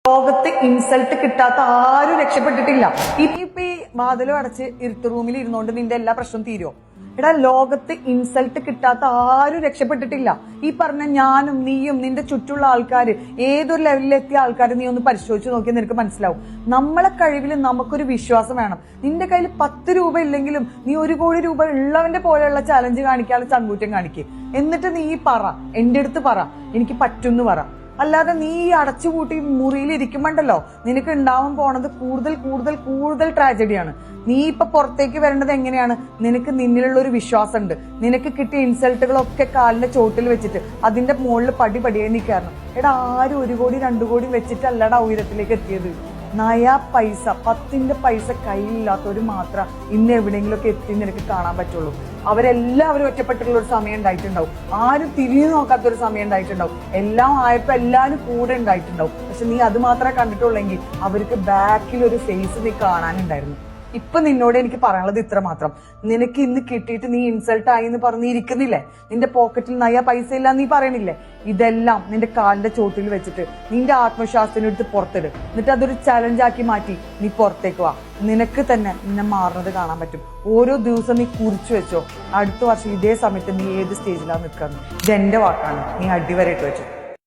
ലോകത്ത് ഇൻസൾട്ട് കിട്ടാത്ത ആരും രക്ഷപ്പെട്ടിട്ടില്ല. ഇപ്പൊ ഈ വാതിലും അടച്ച് ഇരുട്ട് റൂമിൽ ഇരുന്നോണ്ട് നിന്റെ എല്ലാ പ്രശ്നവും തീരുമോ? എടാ, ലോകത്ത് ഇൻസൾട്ട് കിട്ടാത്ത ആരും രക്ഷപ്പെട്ടിട്ടില്ല. ഈ പറഞ്ഞ ഞാനും നീയും നിന്റെ ചുറ്റുള്ള ആൾക്കാര്, ഏതൊരു ലെവലിലെത്തിയ ആൾക്കാർ നീ ഒന്ന് പരിശോധിച്ച് നോക്കിയാൽ നിനക്ക് മനസ്സിലാവും. നമ്മളെ കഴിവിൽ നമുക്കൊരു വിശ്വാസം വേണം. നിന്റെ കയ്യിൽ 10 രൂപ ഇല്ലെങ്കിലും നീ 1 കോടി രൂപ ഉള്ളവന്റെ പോലെയുള്ള ചലഞ്ച് കാണിക്കാനുള്ള ചങ്കൂറ്റം കാണിക്കുക. എന്നിട്ട് നീ പറ, എന്റെ അടുത്ത് പറ, എനിക്ക് പറ്റുമെന്ന് പറ. അല്ലാതെ നീ ഈ അടച്ചുപൂട്ടി മുറിയിൽ ഇരിക്കുമ്പോണ്ടല്ലോ നിനക്ക് ഉണ്ടാവാൻ പോണത് കൂടുതൽ കൂടുതൽ കൂടുതൽ ട്രാജഡിയാണ്. നീ ഇപ്പൊ പുറത്തേക്ക് വരേണ്ടത് എങ്ങനെയാണ്? നിനക്ക് നിന്നിലുള്ള ഒരു വിശ്വാസം ഉണ്ട്. നിനക്ക് കിട്ടിയ ഇൻസൾട്ടുകളൊക്കെ കാലിന്റെ ചോട്ടിൽ വെച്ചിട്ട് അതിന്റെ മുകളിൽ പടിയായി നീ കയറണം. എടാ, ആരും 1 കോടി 2 കോടി വെച്ചിട്ടല്ലടാ ഉയരത്തിലേക്ക് എത്തിയത്. നയാ പൈസ, 10ന്റെ പൈസ കയ്യിലില്ലാത്തവര് മാത്രം ഇന്ന് എവിടെയെങ്കിലുമൊക്കെ എത്തി നിനക്ക് കാണാൻ പറ്റുള്ളൂ. അവരെല്ലാവരും ഒറ്റപ്പെട്ടുള്ള ഒരു സമയം ഉണ്ടായിട്ടുണ്ടാവും. ആരും തിരിഞ്ഞു നോക്കാത്തൊരു സമയം ഉണ്ടായിട്ടുണ്ടാവും. എല്ലാം ആയപ്പോ എല്ലാവരും കൂടെ ഉണ്ടായിട്ടുണ്ടാവും. പക്ഷെ നീ അത് മാത്രമേ കണ്ടിട്ടുള്ളെങ്കിൽ അവർക്ക് ബാക്കിൽ ഒരു ഫേസ് നീ കാണാനുണ്ടായിരുന്നു. ഇപ്പൊ നിന്നോട് എനിക്ക് പറയാനുള്ളത് ഇത്ര മാത്രം. നിനക്ക് ഇന്ന് കിട്ടിയിട്ട് നീ ഇൻസൾട്ട് ആയി എന്ന് പറഞ്ഞിരിക്കുന്നില്ലേ? നിന്റെ പോക്കറ്റിൽ നയ പൈസ ഇല്ല നീ പറയണില്ലേ? ഇതെല്ലാം നിന്റെ കാലിന്റെ ചോട്ടിൽ വെച്ചിട്ട് നിന്റെ ആത്മവിശ്വാസത്തിനെടുത്ത് പുറത്തിട്. എന്നിട്ട് അതൊരു ചലഞ്ച് ആക്കി മാറ്റി നീ പുറത്തേക്ക് വാ. നിനക്ക് തന്നെ നിന്നെ മാറുന്നത് കാണാൻ പറ്റും. ഓരോ ദിവസം നീ കുറിച്ചു വെച്ചോ, അടുത്ത വർഷം ഇതേ സമയത്ത് നീ ഏത് സ്റ്റേജിലാണ് നിൽക്കുന്നത്. ഇതെന്റെ വാക്കാണ്, നീ അടിവരയിട്ട് വെച്ചോ.